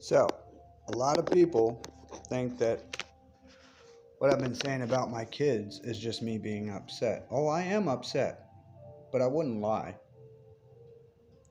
So, a lot of people think that what I've been saying about my kids is just me being upset. Oh, I am upset, but I wouldn't lie.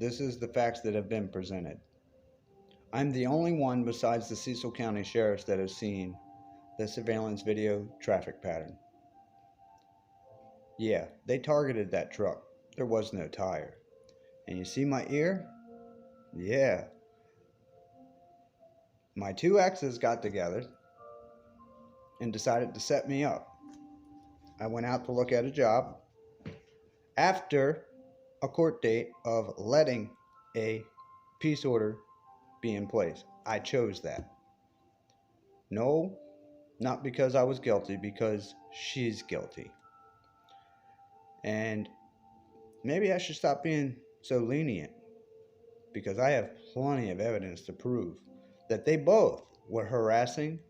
This is the facts that have been presented. I'm the only one besides the Cecil County Sheriffs that has seen the surveillance video traffic pattern. Yeah, they targeted that truck. There was no tire. And you see my ear? Yeah. My two exes got together and decided to set me up. I went out to look at a job after a court date of letting a peace order be in place. I chose that. No, not because I was guilty, because she's guilty. And maybe I should stop being so lenient, because I have plenty of evidence to prove that they both were harassing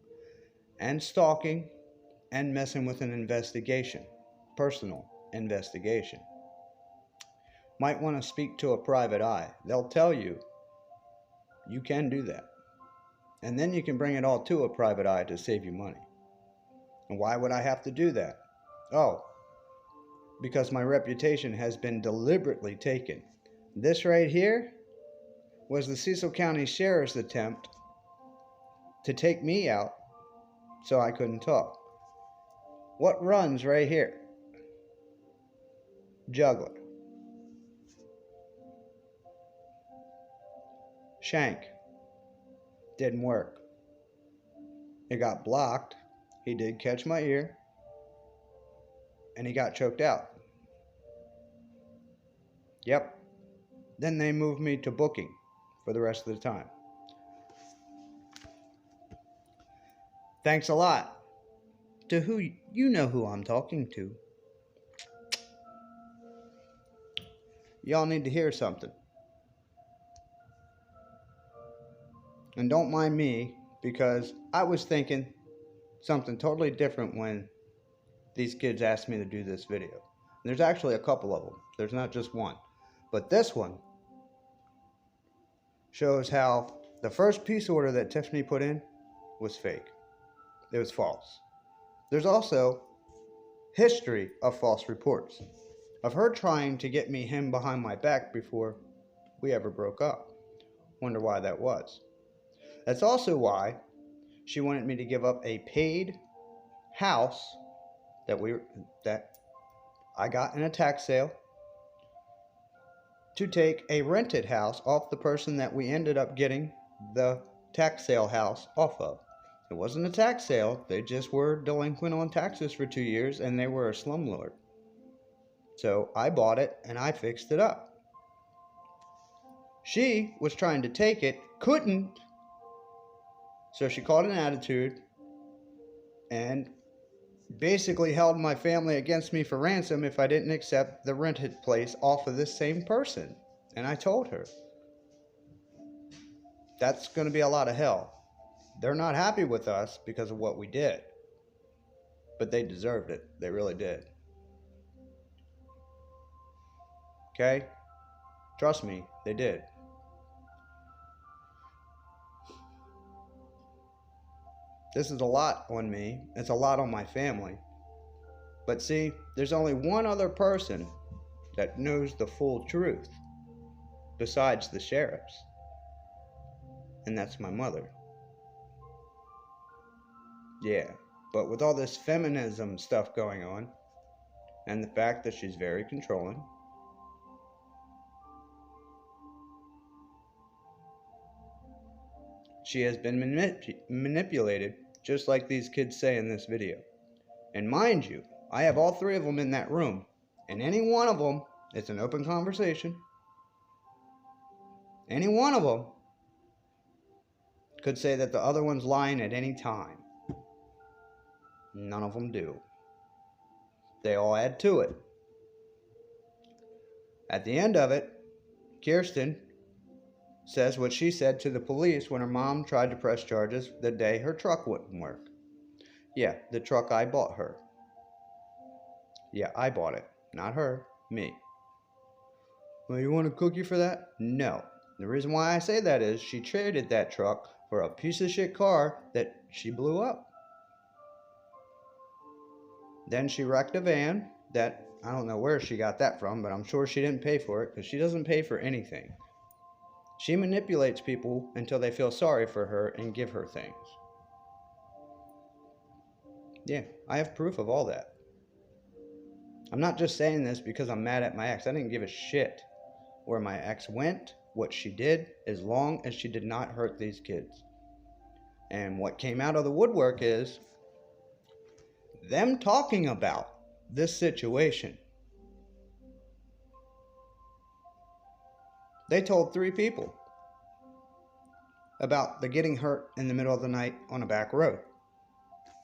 and stalking and messing with an investigation, personal investigation. Might want to speak to a private eye. They'll tell you you can do that. And then you can bring it all to a private eye to save you money. And why would I have to do that? Oh, because my reputation has been deliberately taken. This right here was the Cecil County Sheriff's attempt to take me out so I couldn't talk. What runs right here? Juggler. Shank. Didn't work. It got blocked. He did catch my ear. And he got choked out. Yep. Then they moved me to booking for the rest of the time. Thanks a lot to who you know who I'm talking to. Y'all need to hear something. And don't mind me, because I was thinking something totally different when these kids asked me to do this video. And there's actually a couple of them. There's not just one. But this one shows how the first peace order that Tiffany put in was fake. It was false. There's also history of false reports of her trying to get me him behind my back before we ever broke up. Wonder why that was. That's also why she wanted me to give up a paid house that I got in a tax sale to take a rented house off the person that we ended up getting the tax sale house off of. It wasn't a tax sale. They just were delinquent on taxes for 2 years, and they were a slumlord. So I bought it and I fixed it up. She was trying to take it, couldn't. So she caught an attitude and basically held my family against me for ransom if I didn't accept the rented place off of this same person. And I told her, that's going to be a lot of hell. They're not happy with us because of what we did. But they deserved it. They really did. Okay? Trust me, they did. This is a lot on me. It's a lot on my family. But see, there's only one other person that knows the full truth besides the sheriffs. And that's my mother. Yeah, but with all this feminism stuff going on, and the fact that she's very controlling, she has been manipulated, just like these kids say in this video. And mind you, I have all three of them in that room, and any one of them, it's an open conversation, any one of them could say that the other one's lying at any time. None of them do. They all add to it. At the end of it, Kirsten says what she said to the police when her mom tried to press charges the day her truck wouldn't work. Yeah, the truck I bought her. Yeah, I bought it. Not her, me. Well, you want a cookie for that? No. The reason why I say that is she traded that truck for a piece of shit car that she blew up. Then she wrecked a van that I don't know where she got that from, but I'm sure she didn't pay for it because she doesn't pay for anything. She manipulates people until they feel sorry for her and give her things. Yeah, I have proof of all that. I'm not just saying this because I'm mad at my ex. I didn't give a shit where my ex went, what she did, as long as she did not hurt these kids. And what came out of the woodwork is them talking about this situation. They told 3 people about the getting hurt in the middle of the night on a back road.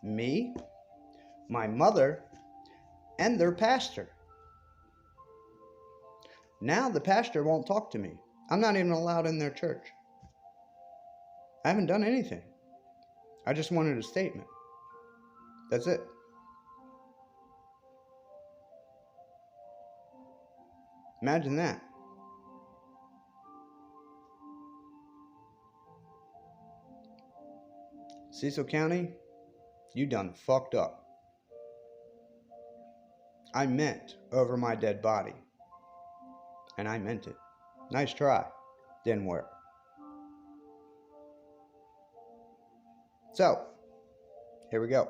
Me, my mother, and their pastor. Now the pastor won't talk to me. I'm not even allowed in their church. I haven't done anything. I just wanted a statement. That's it. Imagine that. Cecil County, you done fucked up. I meant over my dead body. And I meant it. Nice try. Didn't work. So, here we go.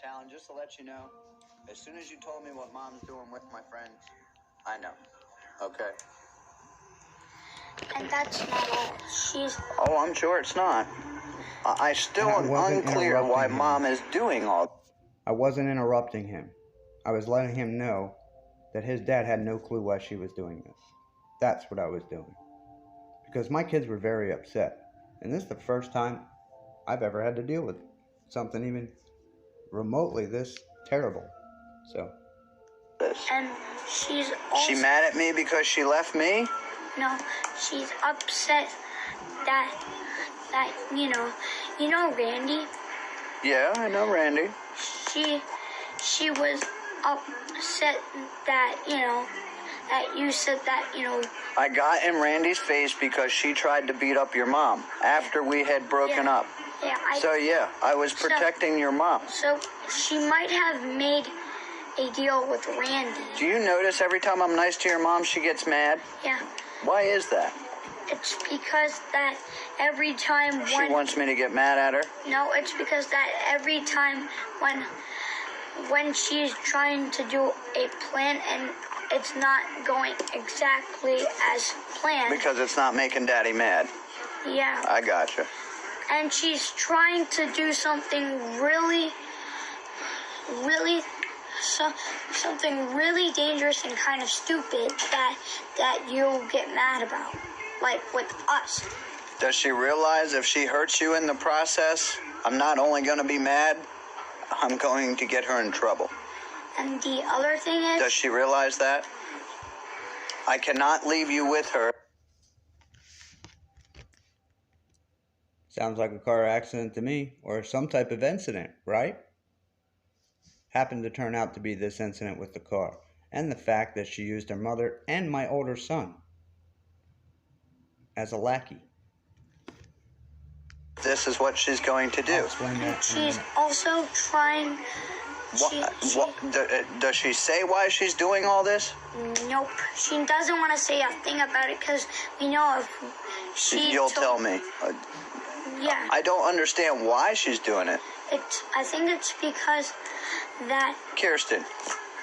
Talon, just to let you know, as soon as you told me what Mom's doing with my friends, I know. Okay? And that's not all. Oh, I'm sure it's not. I still am unclear why Mom is doing all. I wasn't interrupting him. I was letting him know that his dad had no clue why she was doing this. That's what I was doing. Because my kids were very upset. And this is the first time I've ever had to deal with something even remotely this terrible. So. And she's also... She mad at me because she left me? No, she's upset that you know Randy? Yeah, I know Randy. She was upset that, that you said that, I got in Randy's face because she tried to beat up your mom after we had broken up. Yeah, I was protecting your mom. So she might have made a deal with Randy. Do you notice every time I'm nice to your mom, she gets mad? Yeah. Why is that? It's because that every time She wants me to get mad at her? No, it's because that every time when she's trying to do a plan and it's not going exactly as planned. Because it's not making Daddy mad. Yeah. I gotcha. And she's trying to do something really something really dangerous and kind of stupid that you'll get mad about, like with us. Does she realize if she hurts you in the process, I'm not only going to be mad, I'm going to get her in trouble? And the other thing is... Does she realize that? I cannot leave you with her. Sounds like a car accident to me, or some type of incident, right? Happened to turn out to be this incident with the car, and the fact that she used her mother and my older son as a lackey. This is what she's going to do. I'll explain that. She's also trying... Does she say why she's doing all this? Nope. She doesn't want to say a thing about it because we know if she... You'll tell me. Yeah. I don't understand why she's doing it. I think it's because that... Kirsten,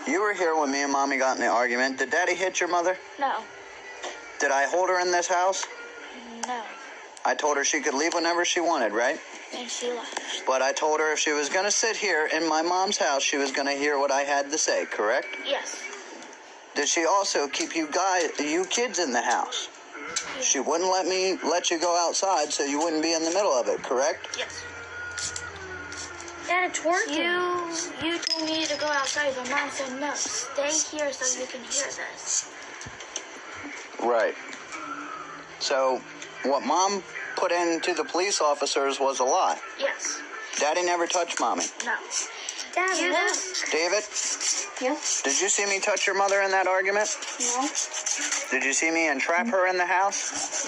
you were here when me and Mommy got in the argument. Did Daddy hit your mother? No. Did I hold her in this house? No. I told her she could leave whenever she wanted, right? And she left. But I told her if she was going to sit here in my mom's house, she was going to hear what I had to say, correct? Yes. Did she also keep you kids in the house? Yeah. She wouldn't let you go outside so you wouldn't be in the middle of it, correct? Yes. Dad, it's working. You told me to go outside, but Mom said no. Stay here so you can hear this. Right. So, what Mom put into the police officers was a lie. Yes. Daddy never touched Mommy. No. Dad, You what? David, Yeah? did you see me touch your mother in that argument? No? Did you see me entrap her in the house?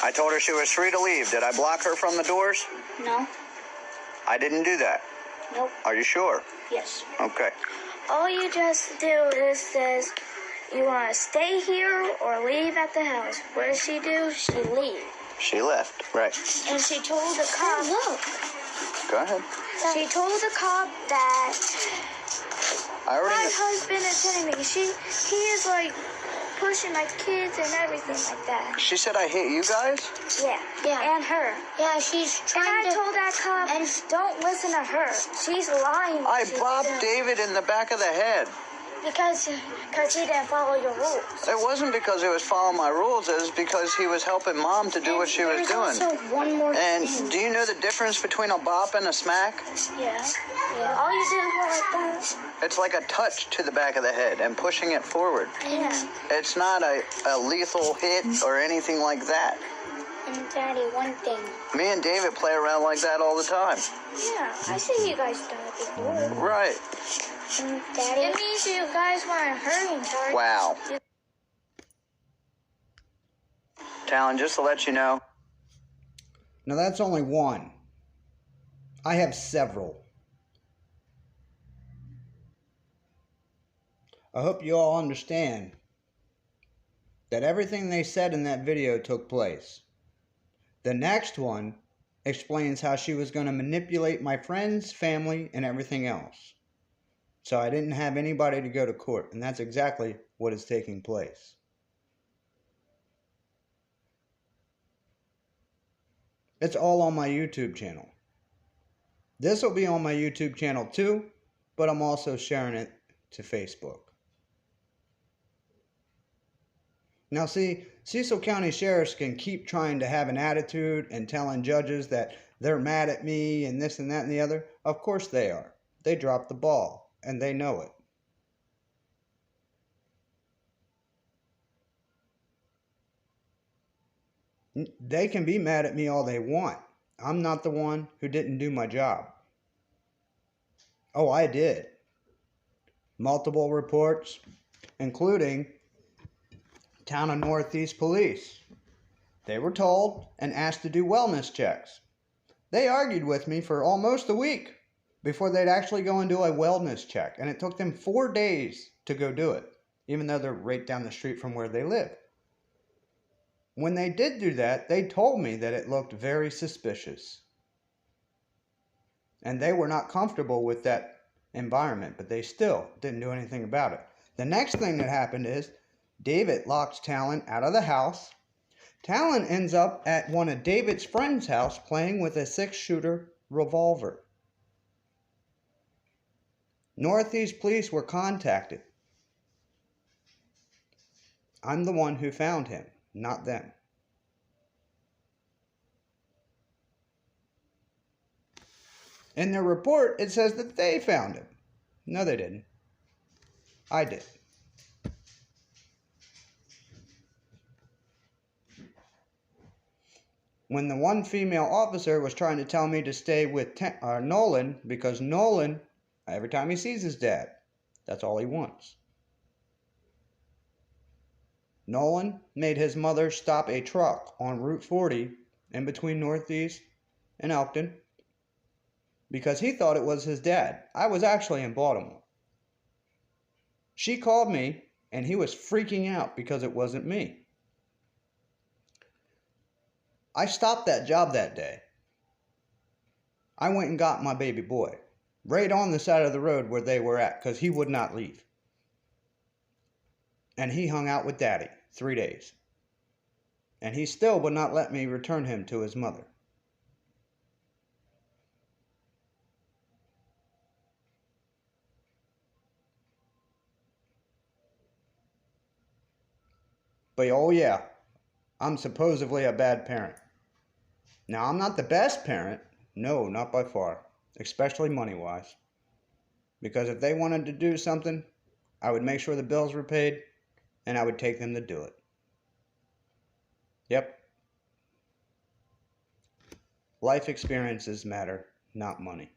No? I told her she was free to leave. Did I block her from the doors? No? I didn't do that. Nope. Are you sure? Yes. Okay. All you just do is says you want to stay here or leave at the house. What does she do? She leaves. She left. Right. And she told the cop. Look. Go ahead. She told the cop that I my already. husband is hitting me. He is like pushing my kids and everything like that. She said I hit you guys? Yeah. Yeah. And her. Yeah, she's And trying I to... told that cop, and- don't listen to her. She's lying. I to bopped them. David in the back of the head. Because he didn't follow your rules. It wasn't because he was following my rules. It was because he was helping Mom to do what she was There's doing. also one more And thing. do you know the difference between a bop and a smack? Yeah. Yeah. All you do is go like that. It's like a touch to the back of the head and pushing it forward. Yeah. It's not a lethal hit or anything like that. And Daddy, one thing. Me and David play around like that all the time. Yeah, I see you guys done it before. Right. And Daddy. It means you guys weren't hurting, Charlie. Wow. Talon, just to let you know. Now that's only one. I have several. I hope you all understand that everything they said in that video took place. The next one explains how she was going to manipulate my friends, family, and everything else. So I didn't have anybody to go to court, and that's exactly what is taking place. It's all on my YouTube channel. This will be on my YouTube channel too, but I'm also sharing it to Facebook. Now see, Cecil County Sheriffs can keep trying to have an attitude and telling judges that they're mad at me and this and that and the other. Of course they are. They dropped the ball, and they know it. They can be mad at me all they want. I'm not the one who didn't do my job. Oh, I did. Multiple reports, including Town of Northeast Police. They were told and asked to do wellness checks. They argued with me for almost a week before they'd actually go and do a wellness check, and it took them 4 days to go do it, even though they're right down the street from where they live. When they did do that, they told me that it looked very suspicious. And they were not comfortable with that environment, but they still didn't do anything about it. The next thing that happened is David locks Talon out of the house. Talon ends up at one of David's friend's house playing with a 6-shooter revolver. Northeast Police were contacted. I'm the one who found him, not them. In their report, it says that they found him. No, they didn't. I did. When the one female officer was trying to tell me to stay with Nolan, because Nolan, every time he sees his dad, that's all he wants. Nolan made his mother stop a truck on Route 40 in between Northeast and Elkton because he thought it was his dad. I was actually in Baltimore. She called me and he was freaking out because it wasn't me. I stopped that job that day. I went and got my baby boy right on the side of the road where they were at because he would not leave. And he hung out with Daddy 3 days. And he still would not let me return him to his mother. But oh yeah, I'm supposedly a bad parent. Now, I'm not the best parent. No, not by far. Especially money-wise. Because if they wanted to do something, I would make sure the bills were paid, and I would take them to do it. Yep. Life experiences matter, not money.